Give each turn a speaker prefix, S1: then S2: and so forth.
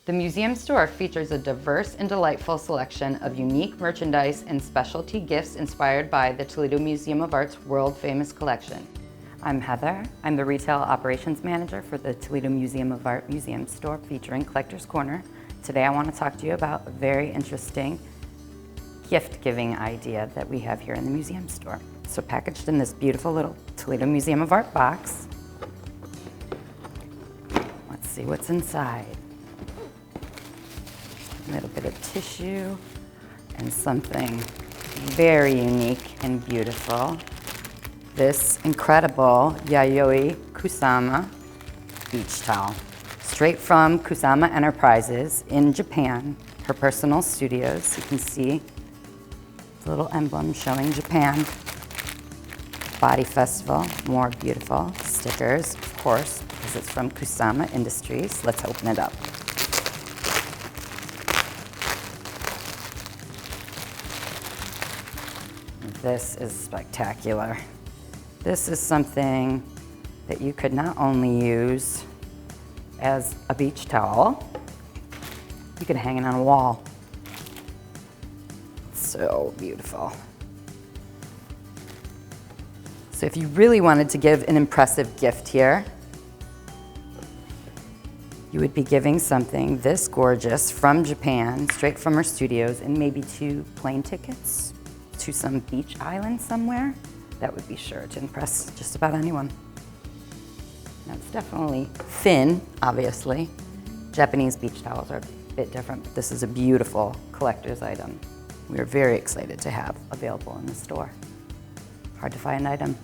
S1: The museum store features a diverse and delightful selection of unique merchandise and specialty gifts inspired by the Toledo Museum of Art's world-famous collection. I'm Heather. I'm the Retail Operations Manager for the Toledo Museum of Art Museum Store featuring Collector's Corner. Today I want to talk to you about a very interesting gift-giving idea that we have here in the museum store. So packaged in this beautiful little Toledo Museum of Art box. Let's see what's inside. A little bit of tissue and something very unique and beautiful. This incredible Yayoi Kusama beach towel. Straight from Kusama Enterprises in Japan, her personal studios. You can see the little emblem showing Japan. Body Festival, more beautiful stickers, of course, because it's from Kusama Industries. Let's open it up. This is spectacular. This is something that you could not only use as a beach towel, you could hang it on a wall. So beautiful. So if you really wanted to give an impressive gift here, you would be giving something this gorgeous from Japan, straight from her studios, and maybe 2 plane tickets to some beach island somewhere. That would be sure to impress just about anyone. Now it's definitely thin, obviously. Japanese beach towels are a bit different, but this is a beautiful collector's item. We are very excited to have available in the store. Hard to find item.